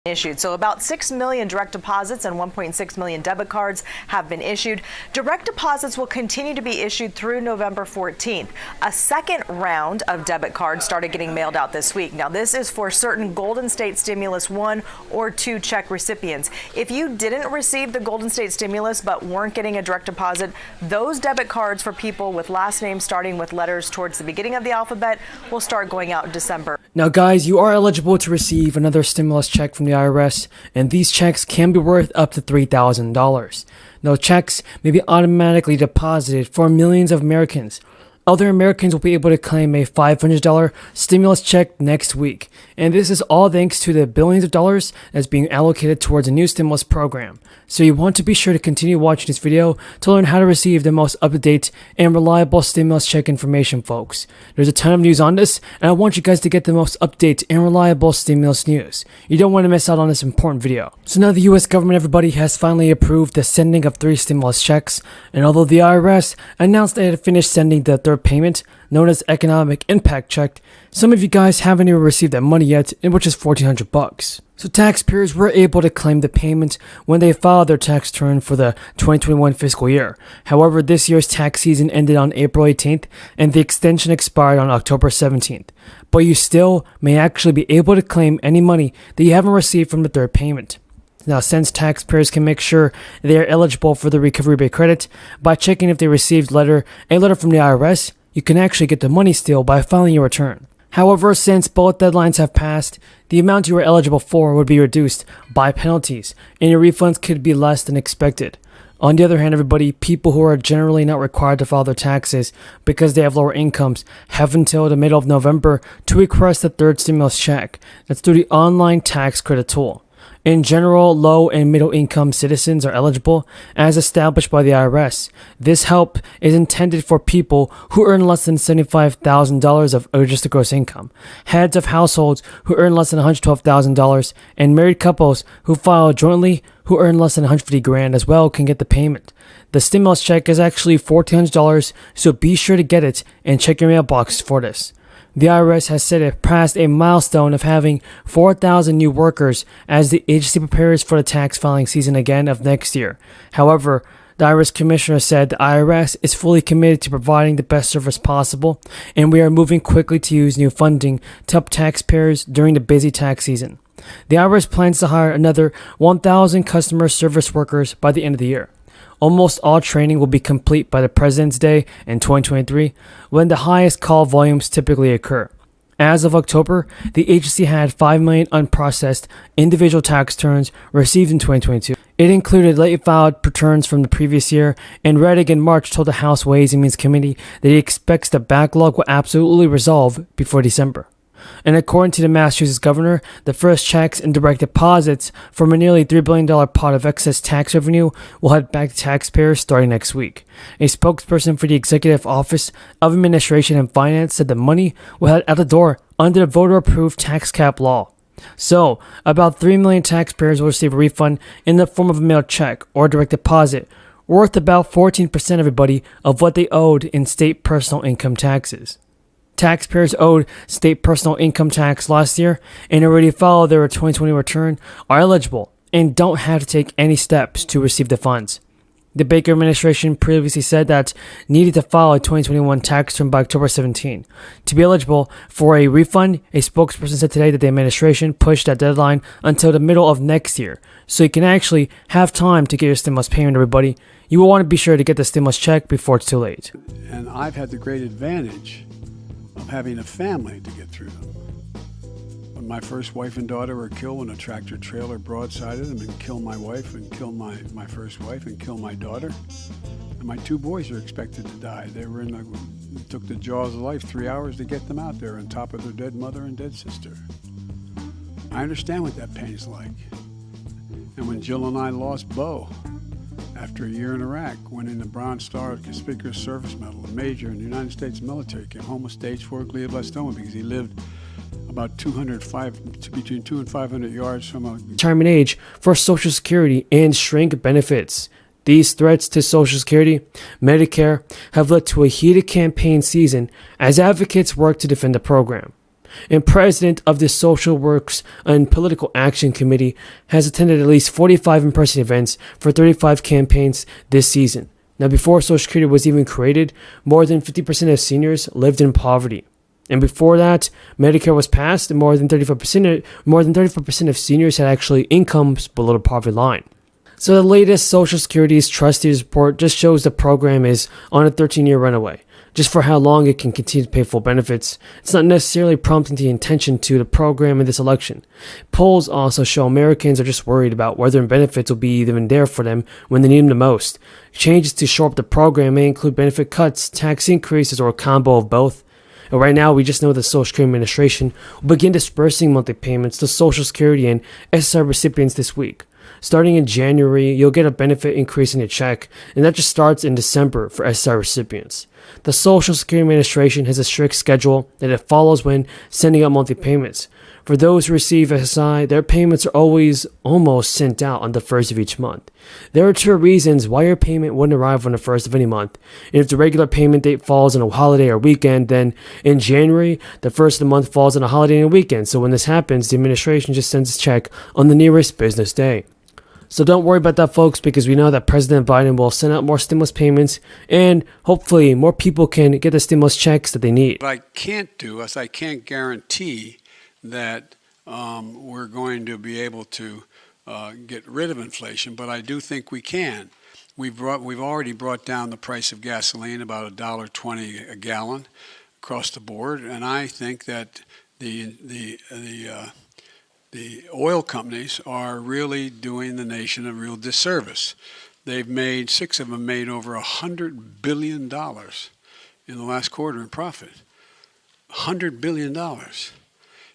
issued. So about 6 million direct deposits and 1.6 million debit cards have been issued. Direct deposits will continue to be issued through November 14th. A second round of debit cards started getting mailed out this week. Now, this is for certain Golden State Stimulus 1 or 2 check recipients. If you didn't receive the Golden State Stimulus but weren't getting a direct deposit, those debit cards for people with last names starting with letters towards the beginning of the alphabet will start going out in December. Now, guys, you are eligible to receive another stimulus check from the IRS, and these checks can be worth up to $3,000. Now, checks may be automatically deposited for millions of Americans. Other Americans will be able to claim a $500 stimulus check next week, and this is all thanks to the billions of dollars that's being allocated towards a new stimulus program. So you want to be sure to continue watching this video to learn how to receive the most up-to-date and reliable stimulus check information, folks. There's a ton of news on this, and I want you guys to get the most up-to-date and reliable stimulus news. You don't want to miss out on this important video. So now the US government, everybody, has finally approved the sending of 3 stimulus checks, and although the IRS announced they had finished sending the third payment, known as Economic Impact Check, some of you guys haven't even received that money yet, which is $1,400. So taxpayers were able to claim the payment when they filed their tax return for the 2021 fiscal year. However, this year's tax season ended on April 18th and the extension expired on October 17th. But you still may actually be able to claim any money that you haven't received from the third payment. Now, since taxpayers can make sure they are eligible for the recovery rebate credit by checking if they received a letter from the IRS, you can actually get the money still by filing your return. However, since both deadlines have passed, the amount you are eligible for would be reduced by penalties, and your refunds could be less than expected. On the other hand, everybody, people who are generally not required to file their taxes because they have lower incomes have until the middle of November to request the third stimulus check. That's through the online tax credit tool. In general, low and middle income citizens are eligible as established by the IRS. This help is intended for people who earn less than $75,000 of adjusted gross income, heads of households who earn less than $112,000, and married couples who file jointly who earn less than $150,000 as well can get the payment. The stimulus check is actually $1,400, so be sure to get it and check your mailbox for this. The IRS has said it passed a milestone of having 4,000 new workers as the agency prepares for the tax filing season again of next year. However, the IRS commissioner said the IRS is fully committed to providing the best service possible, and we are moving quickly to use new funding to help taxpayers during the busy tax season. The IRS plans to hire another 1,000 customer service workers by the end of the year. Almost all training will be complete by the President's Day in 2023, when the highest call volumes typically occur. As of October, the agency had 5 million unprocessed individual tax returns received in 2022. It included late filed returns from the previous year, and Rettig in March told the House Ways and Means Committee that he expects the backlog will absolutely resolve before December. And according to the Massachusetts governor, the first checks and direct deposits from a nearly $3 billion pot of excess tax revenue will head back to taxpayers starting next week. A spokesperson for the Executive Office of Administration and Finance said the money will head out the door under the voter-approved tax cap law. So, about 3 million taxpayers will receive a refund in the form of a mailed check or direct deposit, worth about 14% everybody of what they owed in state personal income taxes. Taxpayers owed state personal income tax last year and already filed their 2020 return are eligible and don't have to take any steps to receive the funds. The Baker administration previously said that needed to file a 2021 tax return by October 17. To be eligible for a refund, a spokesperson said today that the administration pushed that deadline until the middle of next year, so you can actually have time to get your stimulus payment, everybody. You will want to be sure to get the stimulus check before it's too late. And I've had the great advantage of having a family to get through them. When my first wife and daughter were killed when a tractor trailer broadsided them and killed my wife and killed my first wife and killed my daughter. And my 2 boys are expected to die. They were it took the jaws of life 3 hours to get them out there on top of their dead mother and dead sister. I understand what that pain is like. And when Jill and I lost Bo, after a year in Iraq, winning the Bronze Star Conspicuous Service Medal, a major in the United States military, came home with stage 4 glioblastoma because he lived about between 200 and 500 yards from a retirement age for Social Security and shrink benefits. These threats to Social Security, Medicare have led to a heated campaign season as advocates work to defend the program. and president of the Social Works and Political Action Committee, has attended at least 45 in-person events for 35 campaigns this season. Now, before Social Security was even created, more than 50% of seniors lived in poverty. And before that, Medicare was passed, and more than 35% of seniors had actually incomes below the poverty line. So the latest Social Security's Trustees report just shows the program is on a 13-year runaway. Just for how long it can continue to pay full benefits, it's not necessarily prompting the attention to the program in this election. Polls also show Americans are just worried about whether benefits will be even there for them when they need them the most. Changes to shore up the program may include benefit cuts, tax increases, or a combo of both. And right now, we just know the Social Security Administration will begin dispersing monthly payments to Social Security and SSI recipients this week. Starting in January, you'll get a benefit increase in your check, and that just starts in December for SSI recipients. The Social Security Administration has a strict schedule that it follows when sending out monthly payments. For those who receive SSI, their payments are always almost sent out on the first of each month. There are two reasons why your payment wouldn't arrive on the first of any month. And if the regular payment date falls on a holiday or weekend, then in January, the first of the month falls on a holiday and a weekend. So when this happens, the administration just sends its check on the nearest business day. So don't worry about that, folks, because we know that President Biden will send out more stimulus payments, and hopefully more people can get the stimulus checks that they need. What I can't do is I can't guarantee that we're going to be able to get rid of inflation, but I do think we can. We've already brought down the price of gasoline about $1.20 a gallon across the board, and I think that the oil companies are really doing the nation a real disservice. Six of them made over $100 billion in the last quarter in profit. $100 billion.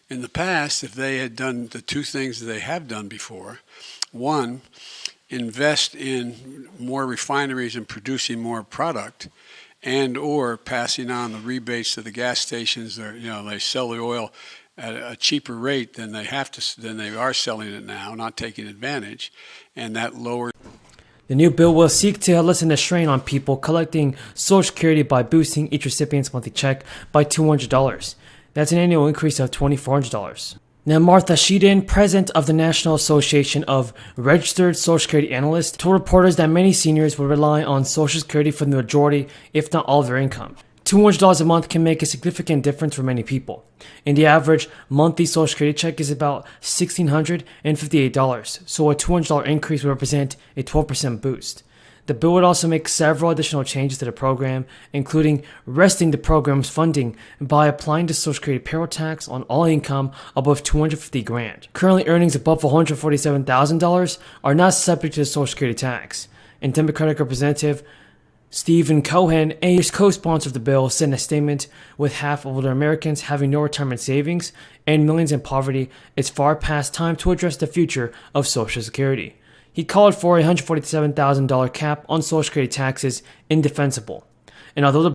In the past, if they had done the two things that they have done before, one, invest in more refineries and producing more product, and or passing on the rebates to the gas stations, they sell the oil at a cheaper rate than they are selling it now, not taking advantage, and that lowers. The new bill will seek to lessen the strain on people collecting Social Security by boosting each recipient's monthly check by $200. That's an annual increase of $2,400. Now, Martha Sheehan, president of the National Association of Registered Social Security Analysts, told reporters that many seniors will rely on Social Security for the majority, if not all, of their income. $200 a month can make a significant difference for many people. And the average monthly Social Security check is about $1,658, so a $200 increase would represent a 12% boost. The bill would also make several additional changes to the program, including resting the program's funding by applying the Social Security payroll tax on all income above $250,000. Currently, earnings above $147,000 are not subject to the Social Security tax. And Democratic Representative Stephen Cohen, a co-sponsor of the bill, said in a statement, with half of older Americans having no retirement savings and millions in poverty, it's far past time to address the future of Social Security. He called for a $147,000 cap on Social Security taxes indefensible. And although the